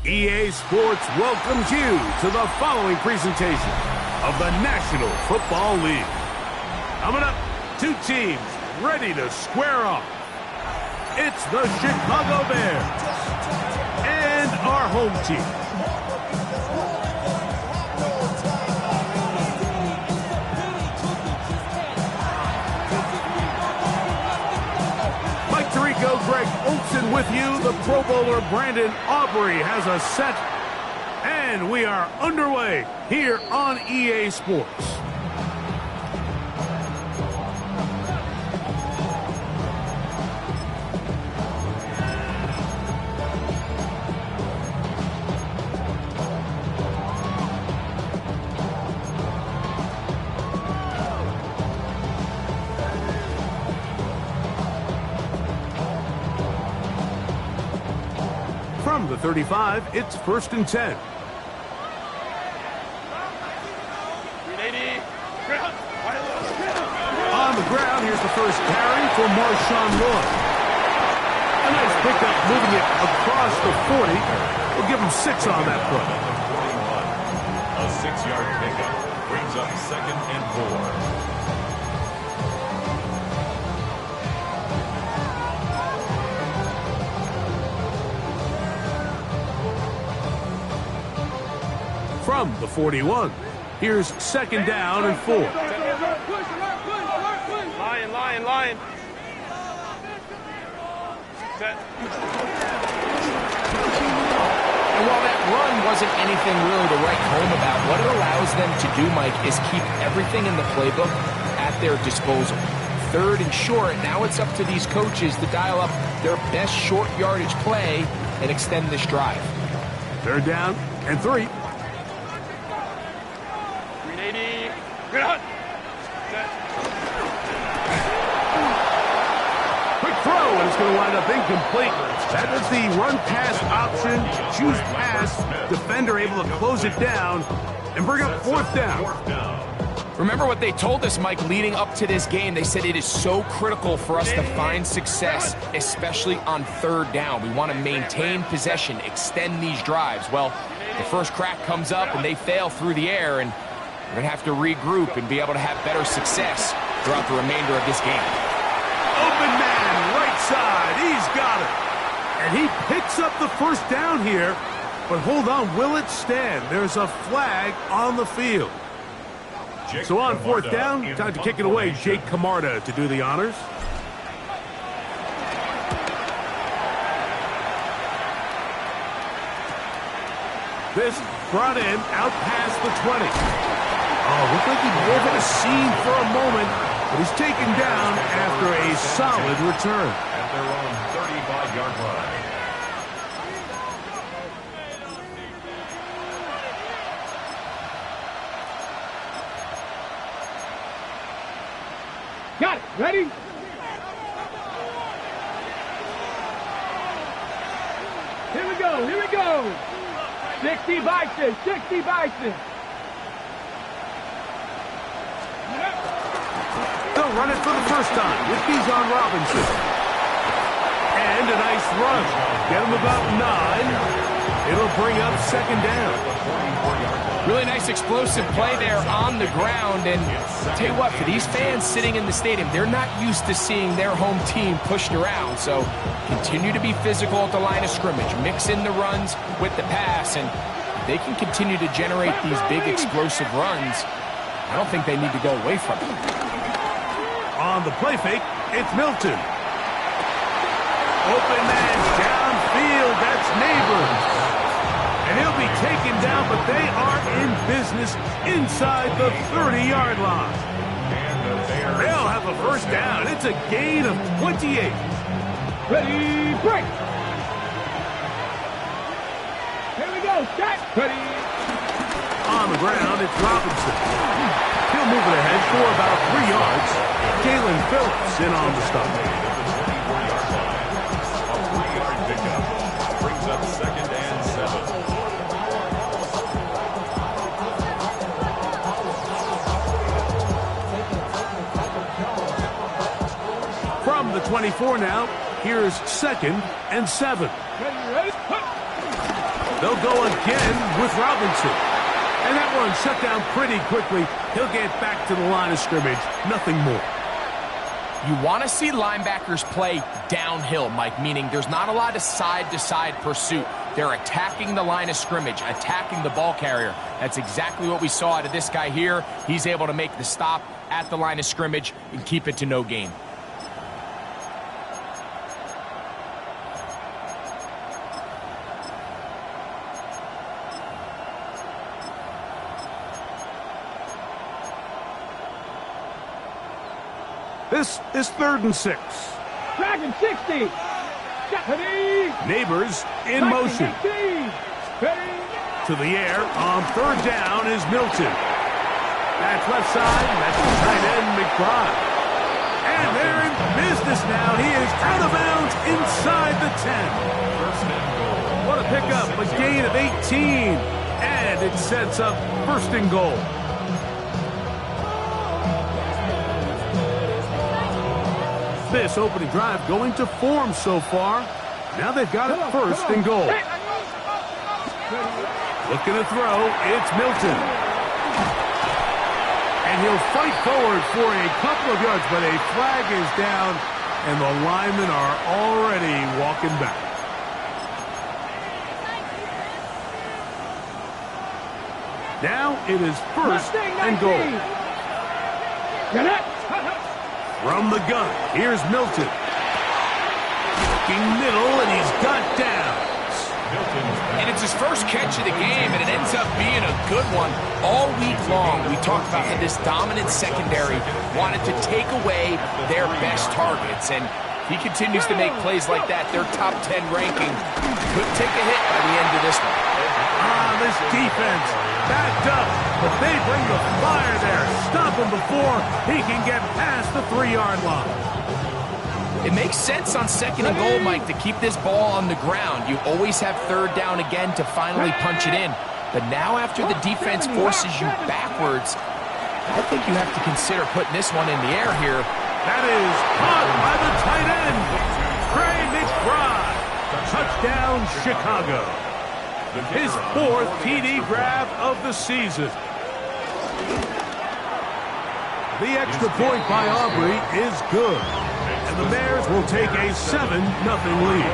EA Sports welcomes you to the following presentation of the National Football League. Coming up, two teams ready to square off. It's the Chicago Bears and our home team. Greg Olson with you. The Pro Bowler Brandon Aubrey has us set. And we are underway here on EA Sports. From the 35, it's 1st and 10. On the ground, here's the first carry for Marshawn Lloyd. A nice pickup moving it across the 40. We'll give him 6 on that play. A 6-yard pickup brings up 2nd and 4. From the 41, here's 2nd down and 4. Lion. Set. And while that run wasn't anything really to write home about, what it allows them to do, Mike, is keep everything in the playbook at their disposal. 3rd and short, now it's up to these coaches to dial up their best short yardage play and extend this drive. 3rd down and 3. Quick throw, and it's going to wind up incomplete. That was the run-pass option. Choose pass. Defender able to close it down and bring up 4th down. Remember what they told us, Mike, leading up to this game. They said it is so critical for us to find success, especially on 3rd down. We want to maintain possession, extend these drives. Well, the first crack comes up, and they fail through the air, and we're going to have to regroup and be able to have better success throughout the remainder of this game. Open man, right side. He's got it. And he picks up the 1st down here. But hold on, will it stand? There's a flag on the field. So on 4th down, time to kick it away. Jake Camarda to do the honors. This brought in out past the 20. Oh, looked like he gave it a seam for a moment, but he's taken down after a solid return. At their own 35-yard line. Got it. Ready? Here we go. 60 Bison. They'll run it for the first time with Bijan Robinson. And a nice run. Get him about 9. It'll bring up second down. Really nice explosive play there on the ground. And I'll tell you what, for these fans sitting in the stadium, they're not used to seeing their home team pushed around. So continue to be physical at the line of scrimmage. Mix in the runs with the pass. And they can continue to generate these big explosive runs. I don't think they need to go away from it. On the play fake, it's Milton. Open man downfield, that's Neighbors. And he'll be taken down, but they are in business inside the 30-yard line. They'll have a first down. It's a gain of 28. Ready, break. Here we go, set. Ready. On the ground, it's Robinson. He'll move it ahead for about 3 yards. Jalen Phillips in on the stop. A 3-yard pickup brings up second and 7. From the 24 now, here's second and 7. Ready. They'll go again with Robinson. And that one shut down pretty quickly. He'll get back to the line of scrimmage. Nothing more. You want to see linebackers play downhill, Mike, meaning there's not a lot of side-to-side pursuit. They're attacking the line of scrimmage, attacking the ball carrier. That's exactly what we saw out of this guy here. He's able to make the stop at the line of scrimmage and keep it to no gain. This is 3rd and 6. Dragon 60. Ready. Neighbors in motion. Ready. To the air on 3rd down is Milton. That's left side. That's the tight end, McBride. And they're in business now. He is out of bounds inside the 10. First and goal. What a pickup. A gain of 18. And it sets up 1st and goal. This opening drive going to form so far. Now they've got it 1st and goal. Looking to throw, it's Milton. And he'll fight forward for a couple of yards, but a flag is down, and the linemen are already walking back. Now it is 1st and goal. Get it. From the gun, here's Milton. Looking middle, and he's got downs. And it's his first catch of the game, and it ends up being a good one. All week long, we talked about how this dominant secondary wanted to take away their best targets. And if he continues to make plays like that, their top 10 ranking could take a hit by the end of this one. This defense backed up, but they bring the fire there. Stop him before he can get past the 3-yard line. It makes sense on 2nd and goal, Mike, to keep this ball on the ground. You always have 3rd down again to finally punch it in. But now after the defense forces you backwards, I think you have to consider putting this one in the air here. That is caught by the tight end, Trey McBride. Touchdown, Chicago. His 4th TD grab of the season. The extra point by Aubrey is good. And the Bears will take a 7-0 lead.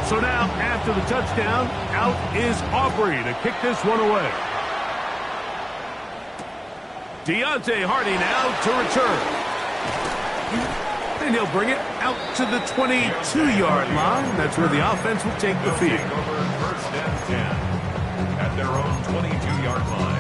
So now, after the touchdown, out is Aubrey to kick this one away. Deontay Hardy now to return. And he'll bring it out to the 22-yard line. That's where the offense will take the field. First and 10 at their own 22-yard line.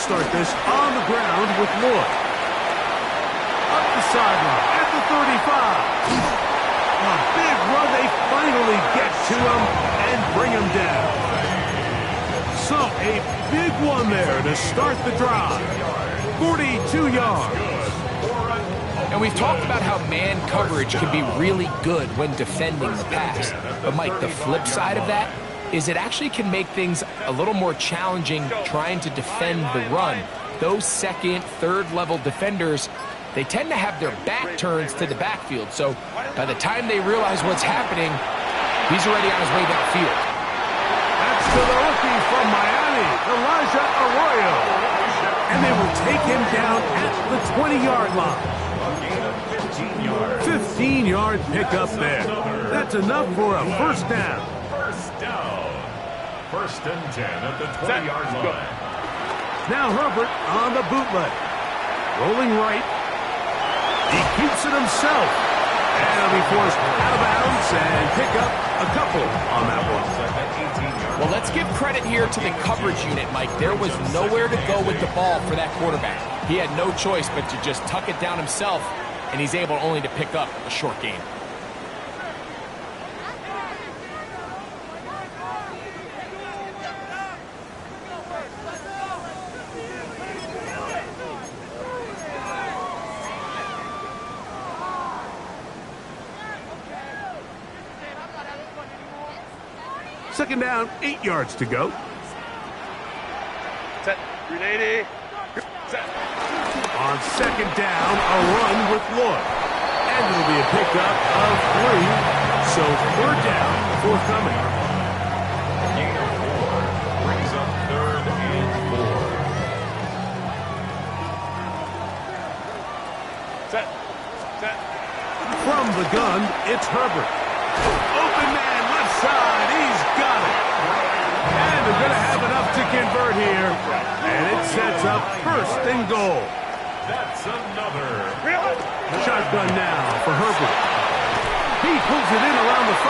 Start this on the ground with Lloyd. Up the sideline at the 35. A big run. They they finally get to him and bring him down. So, a big one there to start the drive. 42 yards. And we've talked about how man coverage can be really good when defending the pass. But, Mike, the flip side of that is it actually can make things a little more challenging trying to defend the run. Those second, third-level defenders, they tend to have their back turns to the backfield. So by the time they realize what's happening, he's already on his way downfield. That's to the rookie from Miami, Elijah Arroyo. And they will take him down at the 20-yard line. 15-yard pickup there. That's enough for a first down. First down. First and 10 at the 20-yard line. Now Herbert on the bootleg. Rolling right. He keeps it himself. And he'll be forced out of bounds and pick up a couple on that one. Well, let's give credit here to the coverage unit, Mike. There was nowhere to go with the ball for that quarterback. He had no choice but to just tuck it down himself, and he's able only to pick up a short gain. Second down, 8 yards to go. Set. 380. Set. On second down, a run with Lloyd. And it'll be a pickup of 3. So third down forthcoming. Gain of 4 brings up third and 4. Set. Set. From the gun, it's Herbert. Open man, left side. He's got it. And they're going to have enough to convert here. And it sets up first and goal. That's another. Shotgun now for Herbert. He pulls it in around the 5.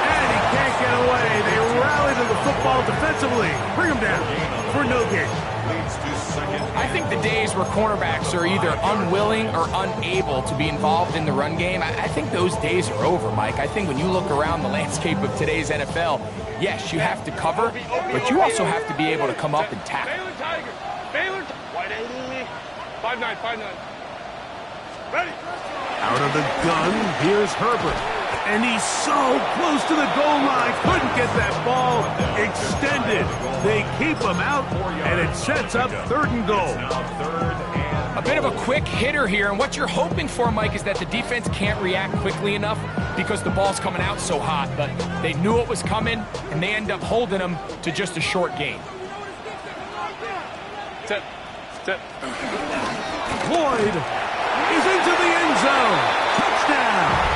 And he can't get away. They rally to the football defensively. Bring him down for no gain. Leads to second. I think the days where cornerbacks are either unwilling or unable to be involved in the run game, I think those days are over, Mike. I think when you look around the landscape of today's NFL, yes, you have to cover, but you also have to be able to come up and tackle. Baylor Tiger. Baylor. 180. 5'9". 5'9". Ready. Out of the gun, here's Herbert. And he's so close to the goal line. Couldn't get that ball extended. They keep him out, and it sets up third and goal. A bit of a quick hitter here, and what you're hoping for, Mike, is that the defense can't react quickly enough because the ball's coming out so hot. But they knew it was coming, and they end up holding him to just a short gain. Set. Set. Lloyd is into the end zone. Touchdown.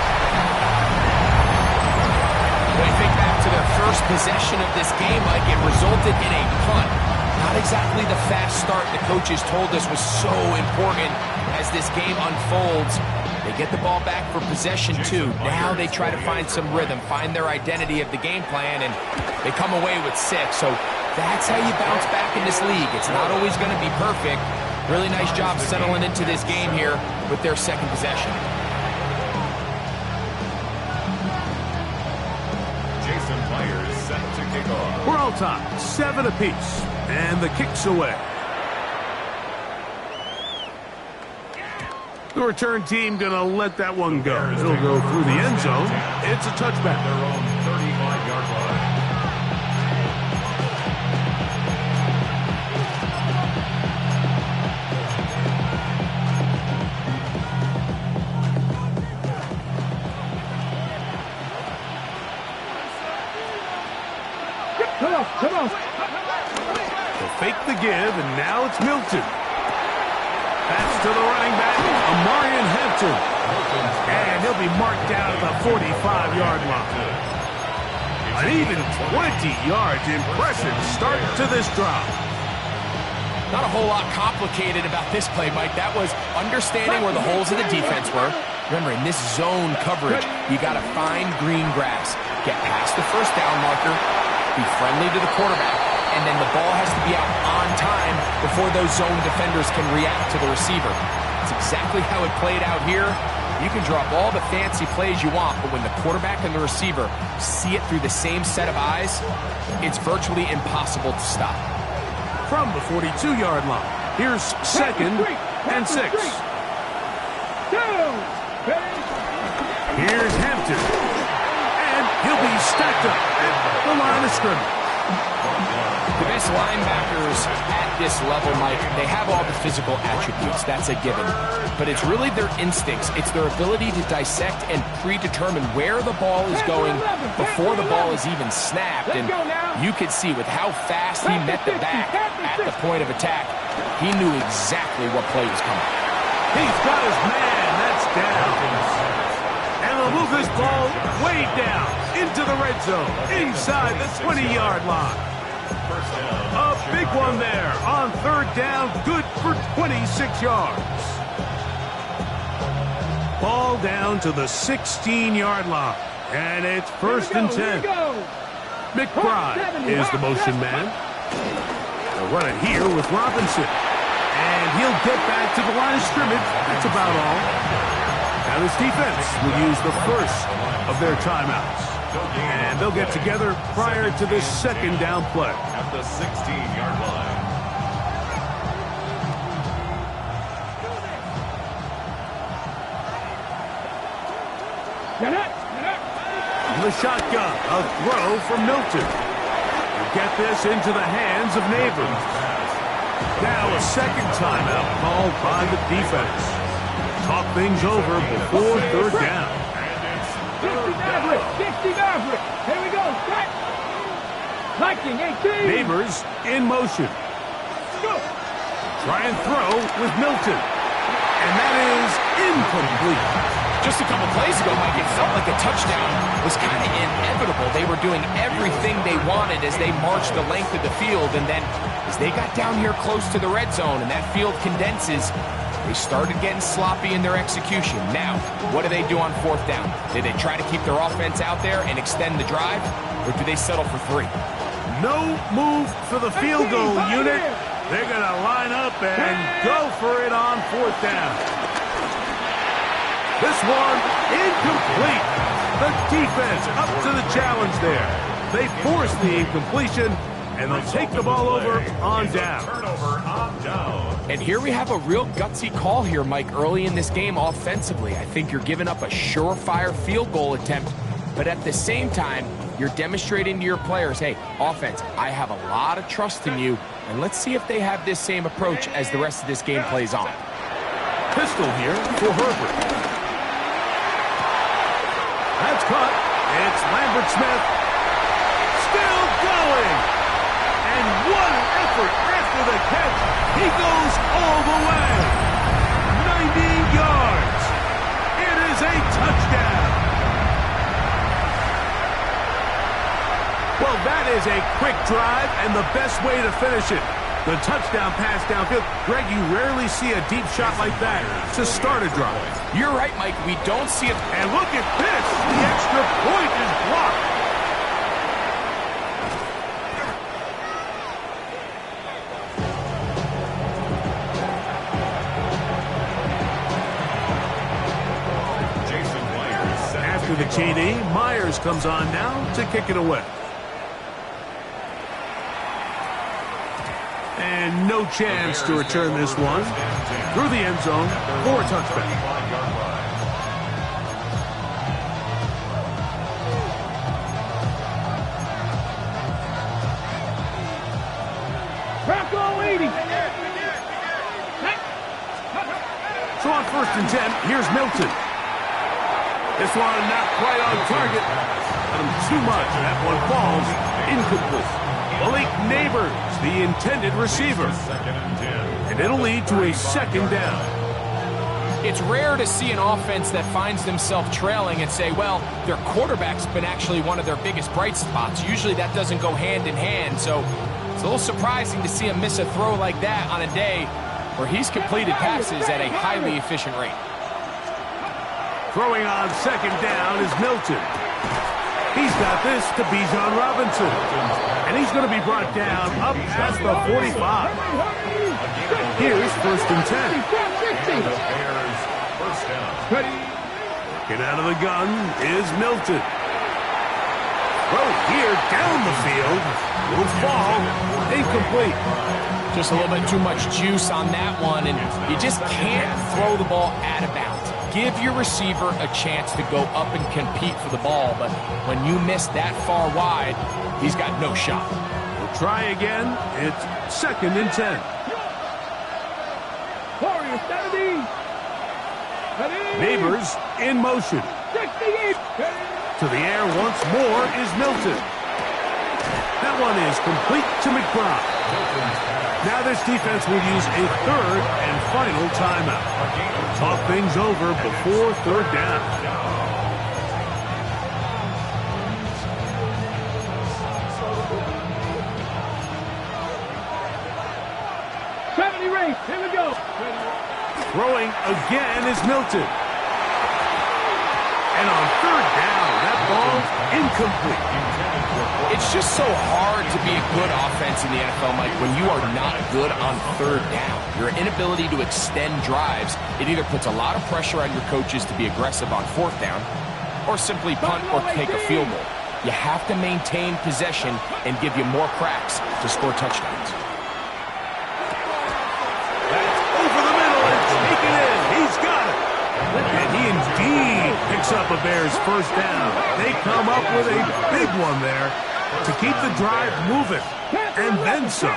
When you think back to their first possession of this game, Mike, it resulted in a punt. Not exactly the fast start the coaches told us was so important as this game unfolds. They get the ball back for possession 2. Now they try to find some rhythm, find their identity of the game plan, and they come away with 6. So that's how you bounce back in this league. It's not always going to be perfect. Really nice job settling into this game here with their second possession. Set to kick off. We're all tied, 7 apiece, and the kick's away. The return team gonna let that one go. It'll go through the end zone. It's a touchback. Their own 35-yard line. Come on. They'll fake the give, and now it's Milton. Pass to the running back, Amarian Hampton. And he'll be marked down at the 45-yard line. An even 20 yards. Impressive start to this drive. Not a whole lot complicated about this play, Mike. That was understanding where the holes of the defense were. Remember, in this zone coverage, you got to find green grass. Get past the first down marker. Be friendly to the quarterback, and then the ball has to be out on time before those zone defenders can react to the receiver. That's exactly how it played out here. You can drop all the fancy plays you want, but when the quarterback and the receiver see it through the same set of eyes, it's virtually impossible to stop. From the 42-yard line, here's 2nd and 6. Here's Hampton. And he'll be stacked up at the line of scrimmage. The best linebackers at this level, Mike, they have all the physical attributes. That's a given. But it's really their instincts. It's their ability to dissect and predetermine where the ball is going before the ball is even snapped. And you could see with how fast he met the back at the point of attack, he knew exactly what play was coming. He's got his man. That's down. And they'll move this ball way down into the red zone, inside the 20-yard line. A big one there on 3rd down, good for 26 yards. Ball down to the 16-yard line, and it's 1st and 10. McBride is the motion man. They'll run it here with Robinson, and he'll get back to the line of scrimmage. That's about all. Now this defense will use the first of their timeouts. And they'll get together prior to this 2nd down play. At the 16-yard line. On the shotgun, a throw from Milton. We'll get this into the hands of Neighbors. Now a 2nd timeout called by the defense. Talk things over before 3rd down. 60 Maverick. Here we go. Strike. Liking 18. Neighbors in motion. Go. Try and throw with Milton. And that is incomplete. Just a couple plays ago, Mike, it felt like a touchdown was kind of inevitable. They were doing everything they wanted as they marched the length of the field. And then as they got down here close to the red zone and that field condenses, they started getting sloppy in their execution. Now, what do they do on 4th down? Do they try to keep their offense out there and extend the drive, or do they settle for 3? No move for the field goal unit. They're going to line up and go for it on 4th down. This one incomplete. The defense up to the challenge there. They force the incompletion, and they'll take the ball over on down. Turnover on down. And here we have a real gutsy call here, Mike, early in this game offensively. I think you're giving up a surefire field goal attempt, but at the same time, you're demonstrating to your players, hey, offense, I have a lot of trust in you, and let's see if they have this same approach as the rest of this game plays on. Pistol here for Herbert. That's caught. It's Lambert Smith. Still going. And what an effort after the catch. He goes all the way. 90 yards. It is a touchdown. Well, that is a quick drive and the best way to finish it. The touchdown pass downfield. Greg, you rarely see a deep shot like that to start a drive. You're right, Mike. We don't see it. And look at this. The extra point is blocked. After the TD, Myers comes on now to kick it away. And no chance to return this one through the end zone for a touchback. Bronco 80. So on 1st and 10, here's Milton. This one not quite on target. Got him too much. That one falls incomplete. Malik Neighbors, the intended receiver. And it'll lead to a 2nd down. It's rare to see an offense that finds themselves trailing and say, well, their quarterback's been actually one of their biggest bright spots. Usually that doesn't go hand in hand, so it's a little surprising to see him miss a throw like that on a day where he's completed passes at a highly efficient rate. Throwing on 2nd down is Milton. He's got this to Bijan Robinson. And he's going to be brought down up past the 45. Here's 1st and 10. 16. The Bears first down. Ready. Get out of the gun is Milton. Throw here down the field. Will fall. Incomplete. Just a little bit too much juice on that one, and you just can't throw the ball out of bounds. Give your receiver a chance to go up and compete for the ball, but when you miss that far wide, he's got no shot. We'll try again. It's 2nd and 10. Warriors 70. Ready. Neighbors in motion. 68. Ready. To the air once more is Milton. That one is complete to McBride. Now this defense will use a 3rd and final timeout. Talk things over before 3rd down. Race. Here we go. Throwing again is Milton. And on 3rd down, that ball's incomplete. It's just so hard to be a good offense in the NFL, Mike, when you are not good on 3rd down. Your inability to extend drives, it either puts a lot of pressure on your coaches to be aggressive on 4th down, or simply punt or take a field goal. You have to maintain possession and give you more cracks to score touchdowns. That's over the middle and taken in. He's got it. And he indeed picks up a Bears first down. They come up with a big one there to keep the drive moving. And then some.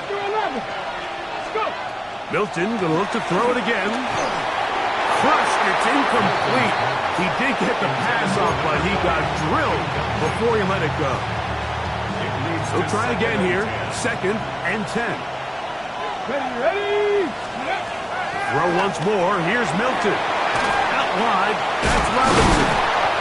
Milton going to look to throw it again. Crushed. It's incomplete. He did get the pass off, but he got drilled before he let it go. He'll try again here. 2nd and 10. Ready. Throw once more. Here's Milton. Out wide. That's Robinson.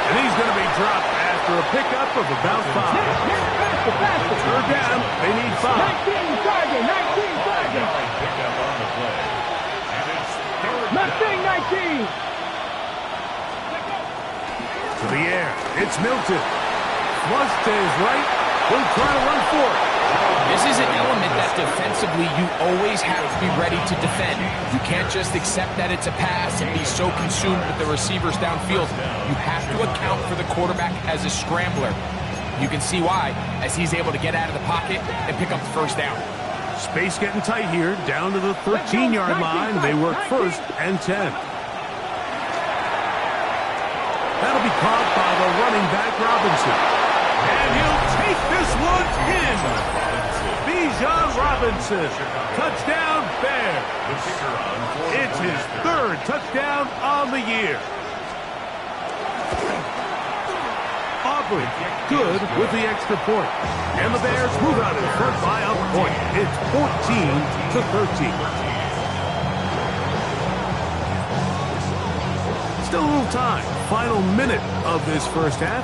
And he's going to be dropped after a pickup of about 5. 3rd down. They need 5. 19 target. 19 target. Pickup on the play. And it's 3rd Mustang down. 19. To the air. It's Milton. Flush to his right. He'll try to run for it. This is an element that defensively you always have to be ready to defend. You can't just accept that it's a pass and be so consumed with the receivers downfield. You have to account for the quarterback as a scrambler. You can see why, as he's able to get out of the pocket and pick up the first down. Space getting tight here. Down to the 13-yard line. They work 1st and 10. That'll be caught by the running back Robinson. And he'll take this one in. Bijan Robinson. Touchdown, Bears. It's his 3rd touchdown on the year. Aubrey, good with the extra point. And the Bears move out in front by a point. It's 14-13. Still a little time. Final minute of this first half.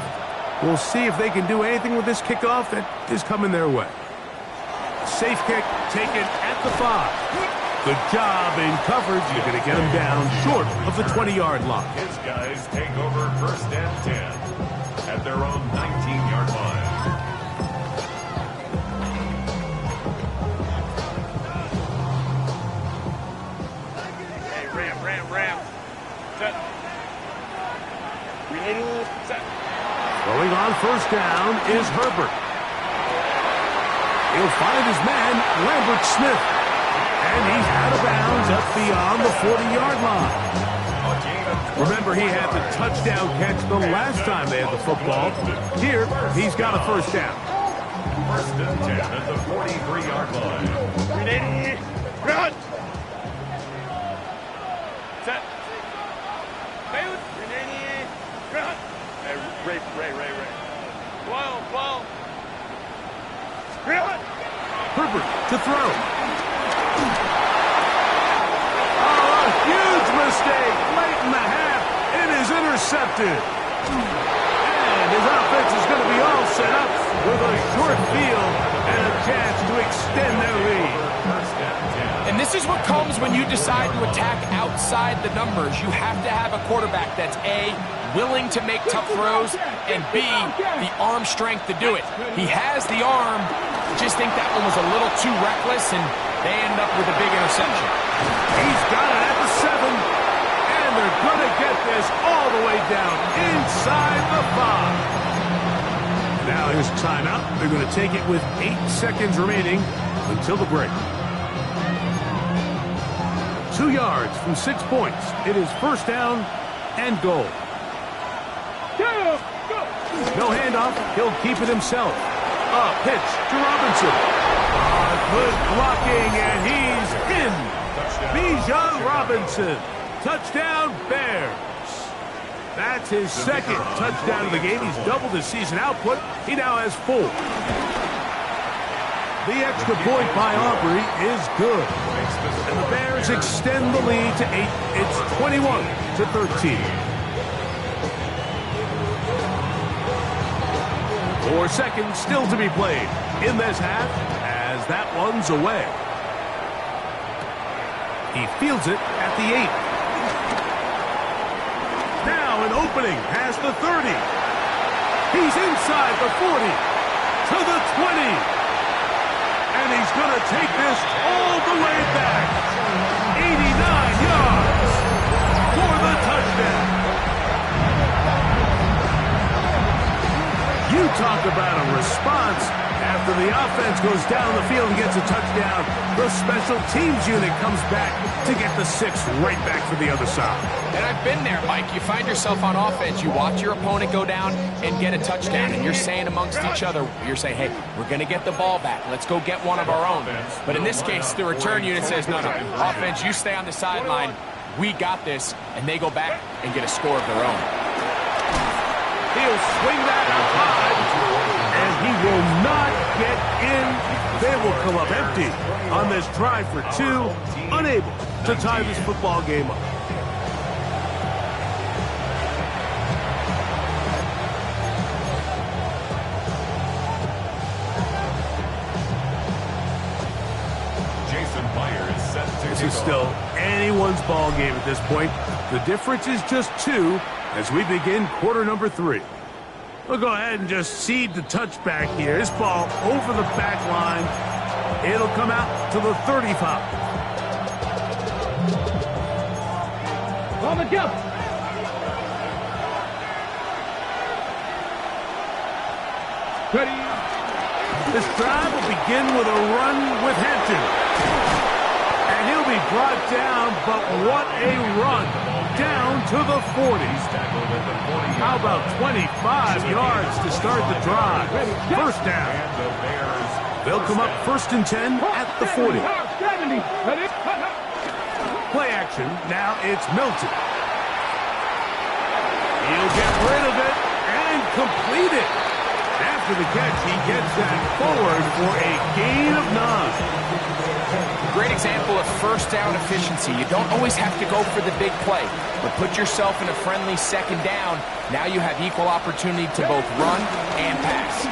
We'll see if they can do anything with this kickoff that is coming their way. Safe kick taken at the 5. Good job in coverage. You're going to get him down short of the 20-yard line. His guys take over 1st and 10 at their own 19-yard line. Hey, ram. Set. Reloading. Set. Throwing on 1st down is Herbert. He'll find his man, Lambert Smith. And he's out of bounds up beyond the 40-yard line. Remember, he had the touchdown catch the last time they had the football. Here, he's got a first down. 1st and 10 at the 43-yard line. Ready. Run. Set. Bailey. Ready. Run. Hey, Ray. 12. Run. Herbert to throw. Oh, a huge mistake late in the half. It is intercepted. And his offense is going to be all set up with a short field and a chance to extend their lead. And this is what comes when you decide to attack outside the numbers. You have to have a quarterback that's A, willing to make tough throws, and B, the arm strength to do it. He has the arm. Just think that one was a little too reckless, and they end up with a big interception. He's got it at the 7. they're going to get this all the way down inside the 5. Now here's a timeout. They're going to take it with 8 seconds remaining until the break. 2 yards from 6 points. It is first down and goal. No handoff. He'll keep it himself. A pitch to Robinson. Good blocking, and he's in. Bijan Robinson. Touchdown, Bears. That's his second touchdown of the game. He's doubled his season output. He now has 4. The extra point by Aubrey is good. And the Bears extend the lead to 8. It's 21-13. 4 seconds still to be played in this half as that one's away. He fields it at the 8. Now an opening past the 30. He's inside the 40 to the 20. And he's going to take this all the way back. 89 yards for the touchdown. You talk about a response. After the offense goes down the field and gets a touchdown, the special teams unit comes back to get the 6 right back for the other side. And I've been there, Mike. You find yourself on offense, you watch your opponent go down and get a touchdown, and you're saying amongst each other, you're saying, hey, we're going to get the ball back. Let's go get one of our own. But in this case, the return unit says, no, offense, you stay on the sideline. We got this, and they go back and get a score of their own. He'll swing that high, and he will not get in. They will come up empty on this try for 2, unable to tie this football game up. This is still anyone's ball game at this point. The difference is just 2 as we begin quarter number 3. We'll go ahead and just cede the touchback here. This ball over the back line. It'll come out to the 35. On the jump. Ready. This drive will begin with a run with Hampton. And he'll be brought down, but what a run. Down to the 40. How about 25 yards to start the drive? First down. They'll come up 1st and 10 at the 40. Play action. Now it's Milton. He'll get rid of it and complete it. After the catch, he gets that forward for a gain of 9. Great example of first down efficiency. You don't always have to go for the big play, but put yourself in a friendly second down. Now you have equal opportunity to both run and pass.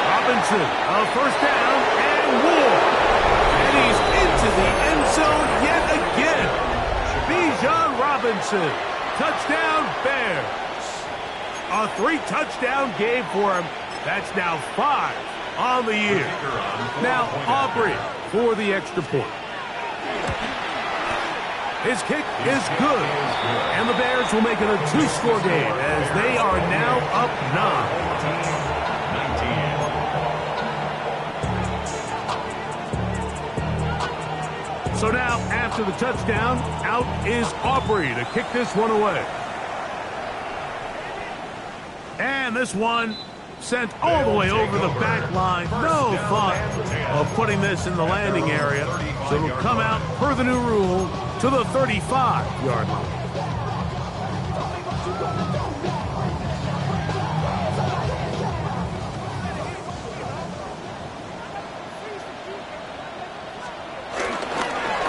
Robinson, a first down and more. And he's into the end zone yet again. Bijan Robinson, touchdown Bears. A 3-touchdown game for him. That's now 5 on the year. Now Aubrey for the extra point. His kick is good. And the Bears will make it a 2-score game as they are now up 9. So now, after the touchdown, out is Aubrey to kick this one away. And this one sent all the way over the back line. No thought of putting this in the landing area. So it'll come out, per the new rule, to the 35-yard line.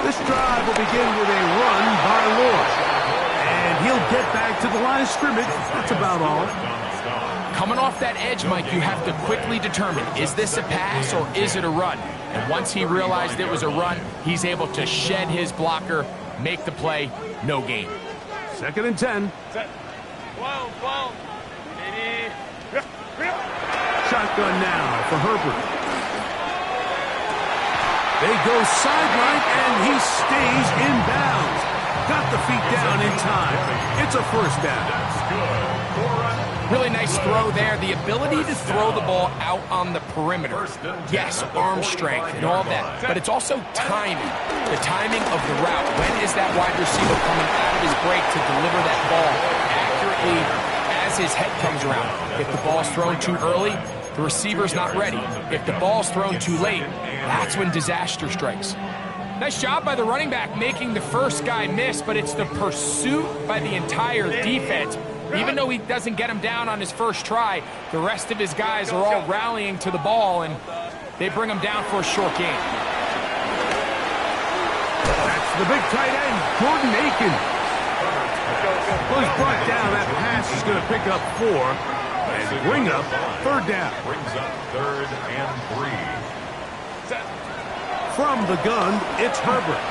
This drive will begin with a run by Lord. And he'll get back to the line of scrimmage. That's about all. Coming off that edge, Mike, you have to quickly determine, is this a pass or is it a run? And once he realized it was a run, he's able to shed his blocker, make the play, no gain. 2nd and 10. Shotgun now for Herbert. They go sideline, and he stays in bounds. Got the feet down in time. It's a first down. That's good. Really nice throw there. The ability to throw the ball out on the perimeter. Yes, arm strength and all that, but it's also timing. The timing of the route. When is that wide receiver coming out of his break to deliver that ball accurately as his head comes around? If the ball's thrown too early, the receiver's not ready. If the ball's thrown too late, that's when disaster strikes. Nice job by the running back making the first guy miss, but it's the pursuit by the entire defense. Even though he doesn't get him down on his first try, the rest of his guys are all rallying to the ball, and they bring him down for a short gain. That's the big tight end, Jordan Aiken. Was brought down. That pass is going to pick up 4 and bring up third down. Brings up 3rd and 3. From the gun, it's Herbert.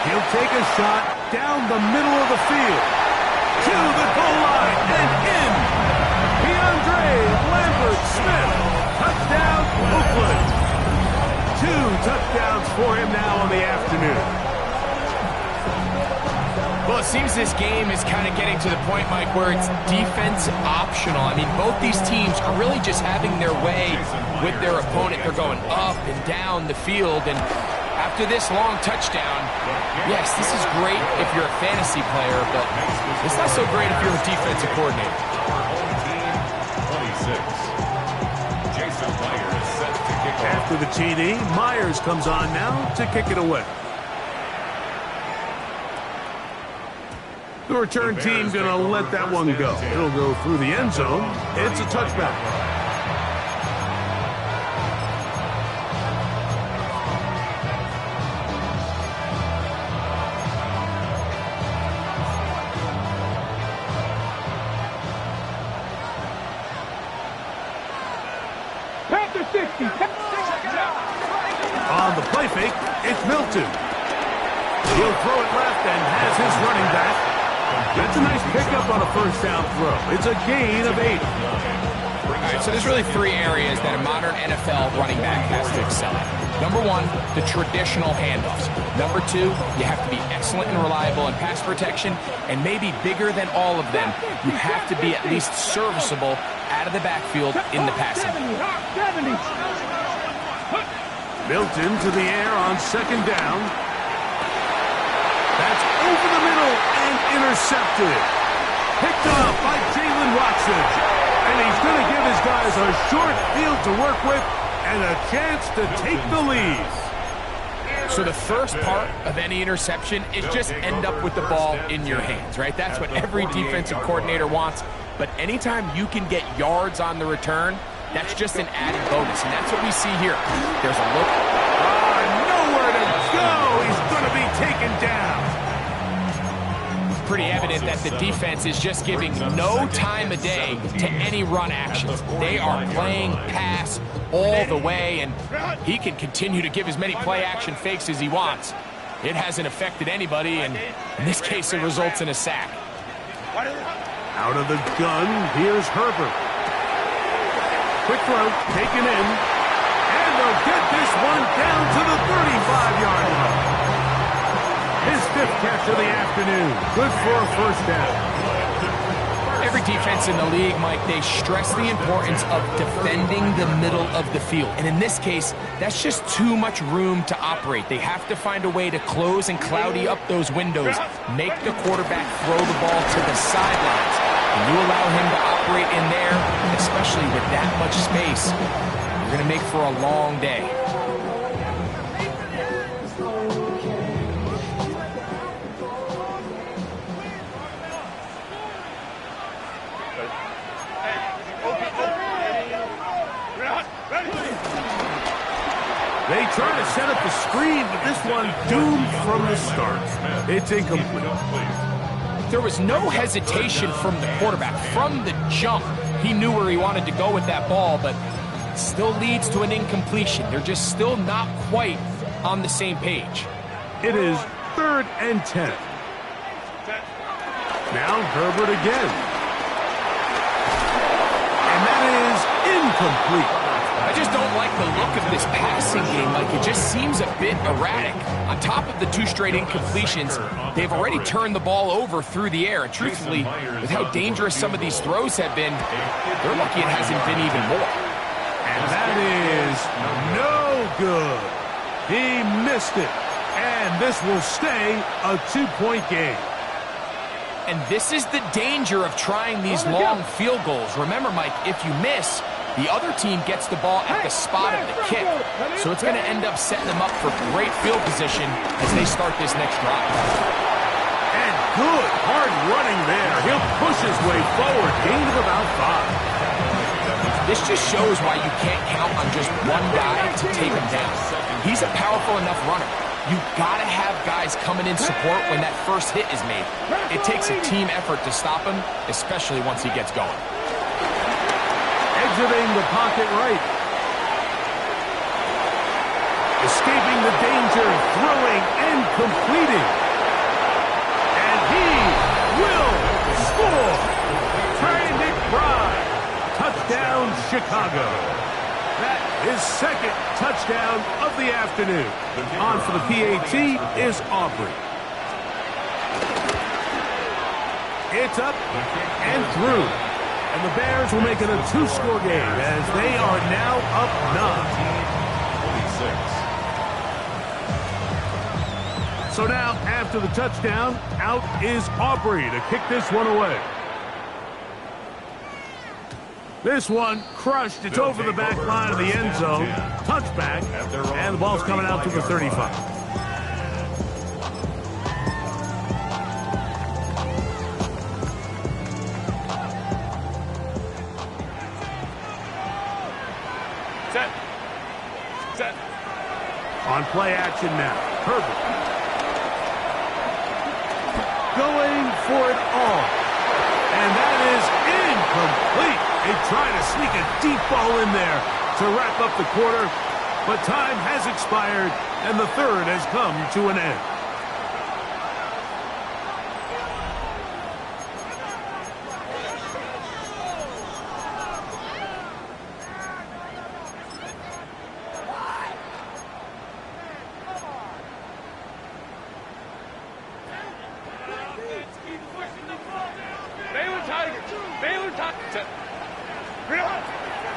He'll take a shot down the middle of the field. To the goal line and in. DeAndre Lambert-Smith. Touchdown, Oakland. 2 touchdowns for him now on the afternoon. Well, it seems this game is kind of getting to the point, Mike, where it's defense optional. I mean, both these teams are really just having their way with their opponent. They're going up and down the field, and after this long touchdown, yes, this is great if you're a fantasy player, but it's not so great if you're a defensive coordinator. Our home team, 26. Jason Myers is set to kick off. After the TD, Myers comes on now to kick it away. The return team going to let that one go. It'll go through the end zone. It's a touchback. Panther 60. On the play fake, it's Milton. He'll throw it left and has his running back. That's a nice pickup on a first down throw. It's a gain of 8. All right, so there's really 3 areas that a modern NFL running back has to excel at. Number 1, the traditional handoffs. Number 2, you have to be excellent and reliable in pass protection, and maybe bigger than all of them, you have to be at least serviceable out of the backfield in the passing. 70. Milton to the air on second down. That's over the middle and intercepted. Picked up by Jalen Watson. And he's going to give his guys a short field to work with and a chance to take the lead. So the first part of any interception is just end up with the ball in your hands, right? That's what every defensive coordinator wants. But anytime you can get yards on the return, that's just an added bonus. And that's what we see here. There's a look. Nowhere to go. He's going to be taken down. Pretty evident that the defense is just giving no time of day to any run actions. They are playing pass all the way, and he can continue to give as many play-action fakes as he wants. It hasn't affected anybody, and in this case, it results in a sack. Out of the gun, here's Herbert. Quick throw, taken in, and they'll get this one down to the 35-yard line. His 5th catch of the afternoon. Good for a first down. Every defense in the league, Mike, they stress the importance of defending the middle of the field. And in this case, that's just too much room to operate. They have to find a way to close and cloudy up those windows, make the quarterback throw the ball to the sidelines. And you allow him to operate in there, especially with that much space, you're going to make for a long day. They try to set up the screen, but this one doomed from the start. It's incomplete. There was no hesitation from the quarterback. From the jump, he knew where he wanted to go with that ball, but it still leads to an incompletion. They're just still not quite on the same page. It is 3rd and 10. Now Herbert again. And that is incomplete. I just don't like the look of this passing game. Like, it just seems a bit erratic. On top of the 2 straight incompletions, they've already turned the ball over through the air. And truthfully, with how dangerous some of these throws have been, they're lucky it hasn't been even more. And that is no good. He missed it. And this will stay a 2-point game. And this is the danger of trying these long field goals. Remember, Mike, if you miss, the other team gets the ball at the spot of the kick. So it's going to end up setting them up for great field position as they start this next drive. And good hard running there. He'll push his way forward. Gain of about 5. This just shows why you can't count on just one guy to take him down. He's a powerful enough runner. You've got to have guys coming in support when that first hit is made. It takes a team effort to stop him, especially once he gets going. Exiting the pocket right. Escaping the danger, throwing and completing. And he will score. Trying Nick Pride. Touchdown, Chicago. That is second touchdown of the afternoon. On for the PAT is Aubrey. It's up and through. And the Bears will make it a 2-score game as they are now up 9. So now, after the touchdown, out is Aubrey to kick this one away. This one crushed. It's over the back line of the end zone. Touchback. And the ball's coming out to the 35. Set. On play action now. Herbert. Going for it all. And that is incomplete. They try to sneak a deep ball in there to wrap up the quarter, but time has expired, and the third has come to an end.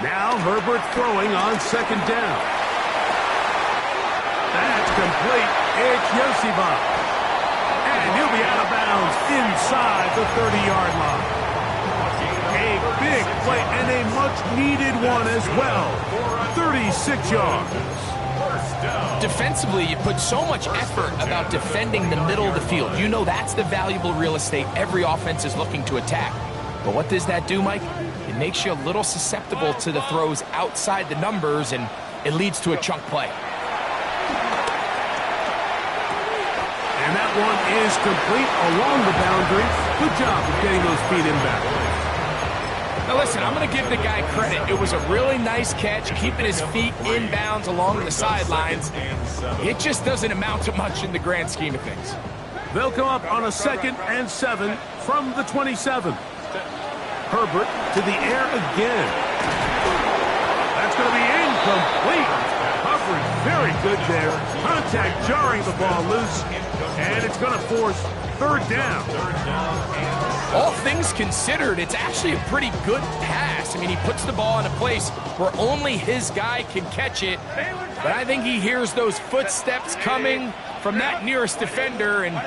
Now Herbert throwing on second down. That's complete. It's Yosibov. And he'll be out of bounds inside the 30-yard line. A big play and a much-needed one as well. 36 yards. Defensively, you put so much effort about defending the middle of the field. You know that's the valuable real estate every offense is looking to attack. But what does that do, Mike? It makes you a little susceptible to the throws outside the numbers, and it leads to a chunk play. And that one is complete along the boundary. Good job of getting those feet in back. Now listen, I'm going to give the guy credit. It was a really nice catch, keeping his feet in bounds along the sidelines. It just doesn't amount to much in the grand scheme of things. They'll come up on a 2nd and 7 from the 27. Herbert to the air again. That's going to be incomplete. Coverage very good there. Contact jarring the ball loose. And it's going to force third down. All things considered, it's actually a pretty good pass. I mean, he puts the ball in a place where only his guy can catch it. But I think he hears those footsteps coming from that nearest defender, and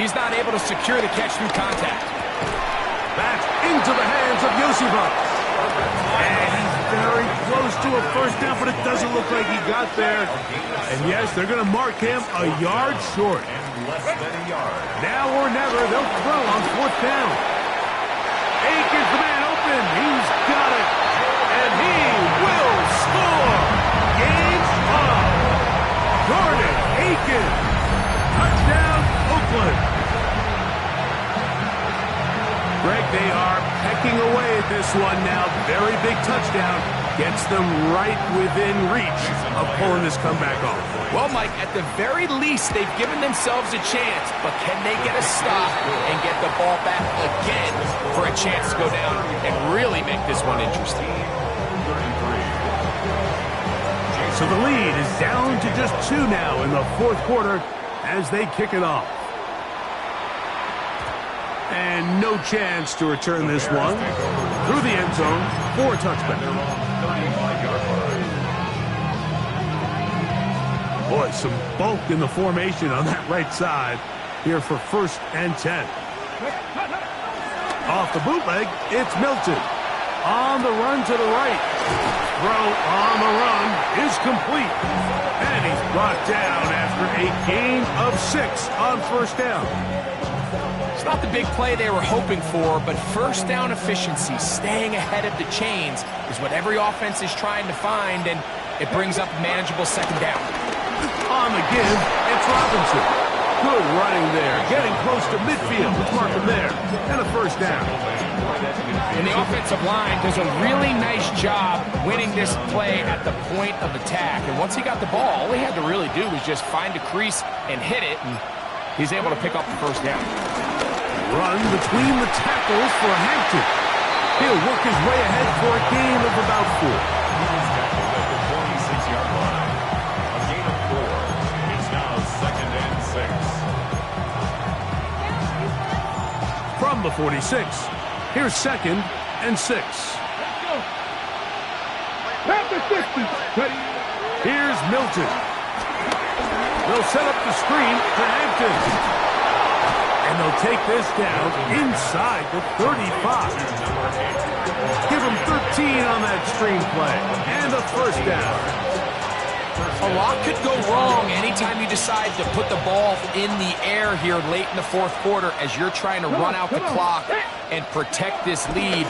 he's not able to secure the catch through contact. That's into the hands of Yosibov. And he's very close to a first down, but it doesn't look like he got there. And yes, they're going to mark him a yard short. Now or never, they'll throw on 4th down. Aiken's the man open. He's got it. And he will score. Game on. Jordan Aiken. Touchdown, Oakland. Greg, they are pecking away at this one now. Very big touchdown. Gets them right within reach of pulling this comeback off. Well, Mike, at the very least, they've given themselves a chance, but can they get a stop and get the ball back again for a chance to go down and really make this one interesting? So the lead is down to just 2 now in the fourth quarter as they kick it off. And no chance to return this one through the end zone for a touchback. Boy, some bulk in the formation on that right side here for 1st and 10. Off the bootleg, it's Milton. On the run to the right. Throw on the run is complete. And he's brought down after a gain of 6 on 1st down. It's not the big play they were hoping for, but 1st down efficiency, staying ahead of the chains, is what every offense is trying to find, and it brings up a manageable 2nd down. On the give, it's Robinson. Good running there, getting close to midfield. Let's mark him there. And a 1st down. And the offensive line does a really nice job winning this play at the point of attack. And once he got the ball, all he had to really do was just find a crease and hit it, and he's able to pick up the 1st down. Run between the tackles for Hampton. He'll work his way ahead for a gain of about 4. He's tackled at the 26-yard line. A gain of 4. It's now 2nd and 6. From the 46, here's 2nd and 6. Panther 50. Ready. Here's Milton. They'll set up the screen for Hampton. And they'll take this down inside the 35. Give him 13 on that screen play. And a 1st down. A lot could go wrong anytime you decide to put the ball in the air here late in the 4th quarter as you're trying to run out the clock and protect this lead.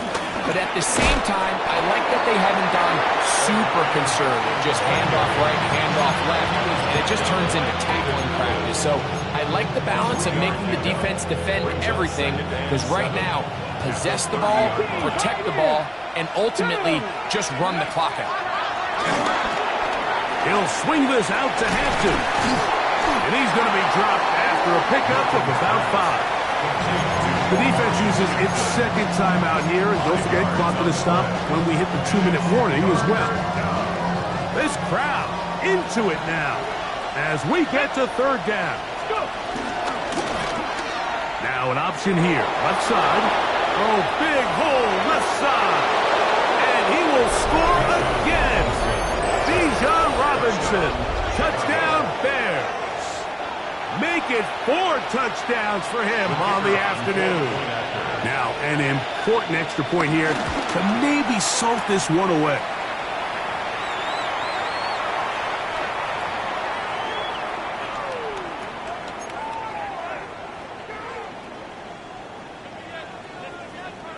But at the same time, I like that they haven't gone super conservative. Just handoff right, handoff left, and it just turns into tackling practice. So I like the balance of making the defense defend everything, because right now, possess the ball, protect the ball, and ultimately just run the clock out. He'll swing this out to Hampton. And he's going to be dropped after a pickup of about 5. The defense uses its 2nd timeout here. And don't forget, clock to stop when we hit the 2-minute warning as well. This crowd into it now as we get to 3rd down. Now an option here. Left side. Oh, big hole left side. And he will score again. Robinson, touchdown Bears. Make it 4 touchdowns for him on the afternoon. Now, an important extra point here to maybe salt this one away.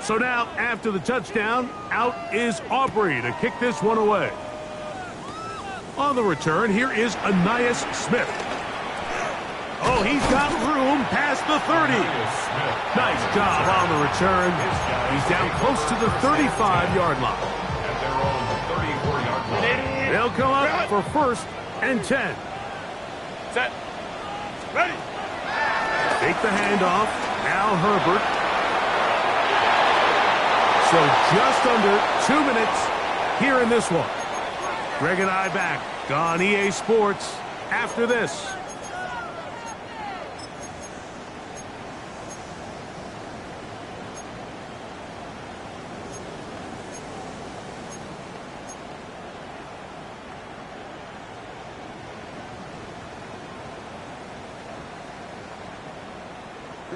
So now, after the touchdown, out is Aubrey to kick this one away. On the return, here is Ainias Smith. Oh, he's got room past the 30. Nice job on the return. He's down close to the 35-yard line. At their own 34-yard line. They'll come up for 1st and 10. Set. Ready. Take the handoff. Now Herbert. So just under 2 minutes here in this one. Greg and I back on EA Sports after this.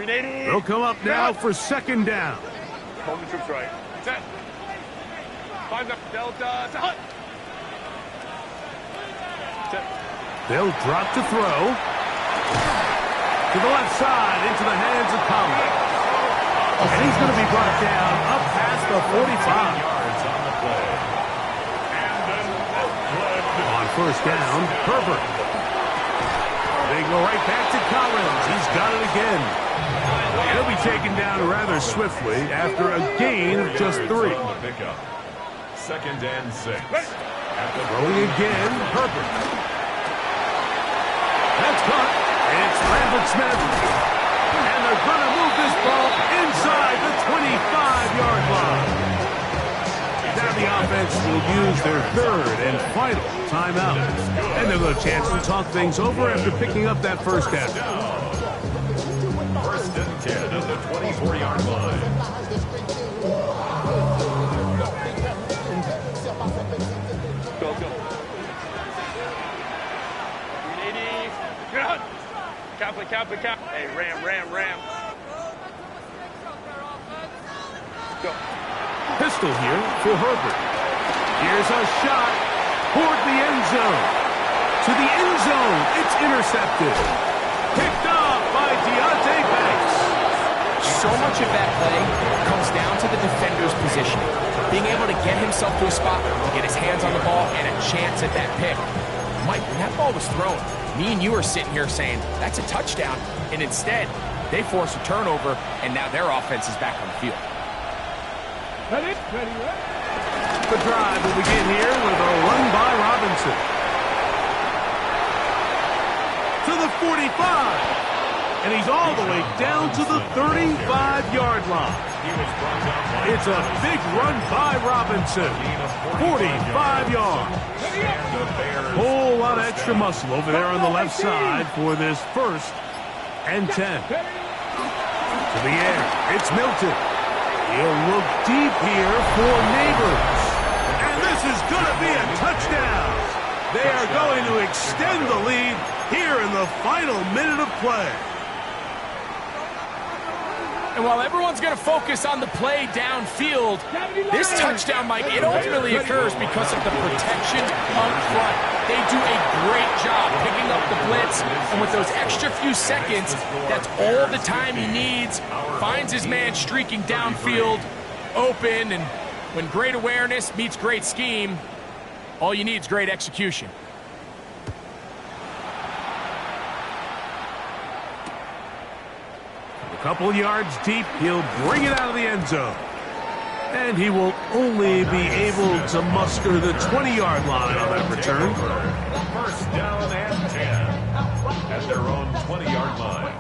They'll come up now for 2nd down. Hold the troops right. Set. Find the delta. Set. They'll drop to throw. To the left side, into the hands of Collins. And he's going to be brought down up past the 45. On 1st down, Herbert. They go right back to Collins. He's got it again. He'll be taken down rather swiftly after a gain of just 3. 2nd and 6. Throwing again, Herbert. That's caught. It's Lambert Smith. And they're going to move this ball inside the 25-yard line. Now the offense will use their third and final timeout. And they'll have a chance to talk things over after picking up that first down. First and 10 at the 24-yard line. Go, go. 380. Good. Cap. Hey, ram. Go. Pistol here for Herbert. Here's a shot toward the end zone. To the end zone. It's intercepted. Picked off by Deontay Banks. So much of that play comes down to the defender's positioning. Being able to get himself to a spot, to get his hands on the ball, and a chance at that pick. Mike, when that ball was thrown, me and you are sitting here saying, that's a touchdown. And instead, they force a turnover, and now their offense is back on the field. Ready? The drive will begin here with a run by Robinson. To the 45. And he's all the way down to the 35-yard line. It's a big run by Robinson. 45 yards. Whole lot of extra muscle over there on the left side for this first and 10. To the air. It's Milton. He'll look deep here for Neighbors. And this is going to be a touchdown. They are going to extend the lead here in the final minute of play. And while everyone's going to focus on the play downfield, this touchdown, Mike, it ultimately occurs because of the protection up front. They do a great job picking up the blitz, and with those extra few seconds, that's all the time he needs. Finds his man streaking downfield, open, and when great awareness meets great scheme, all you need is great execution. A couple yards deep, he'll bring it out of the end zone. And he will only be able to muster the 20-yard line on that return. First down and 10 at their own 20-yard line.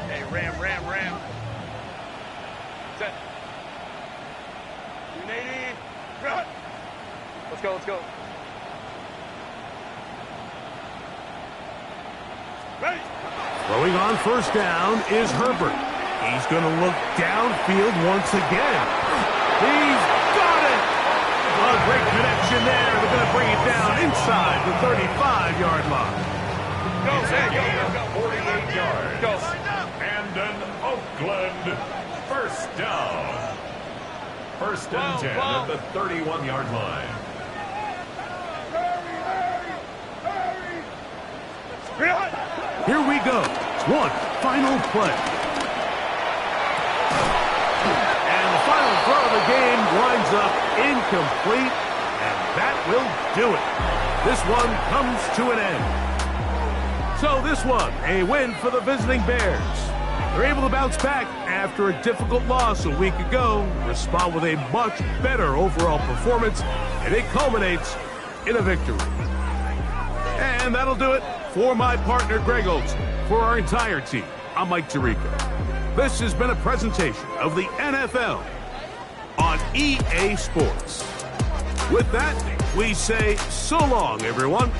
Hey, ram. Set. 380. Good. Let's go. Ready. Throwing on first down is Herbert. He's going to look downfield once again. He's got it! A great connection there. They're going to bring it down inside the 35-yard line. Go. 48 yards. Go. And an Oakland first down. First and 10 at the 31-yard line. Here we go. One final play. And the final throw of the game winds up incomplete, and that will do it. This one comes to an end. So this one, a win for the visiting Bears. They're able to bounce back after a difficult loss a week ago, respond with a much better overall performance, and it culminates in a victory. And that'll do it for my partner, Greg Olson. For our entire team, I'm Mike Tirico. This has been a presentation of the NFL on EA Sports. With that, we say so long, everyone.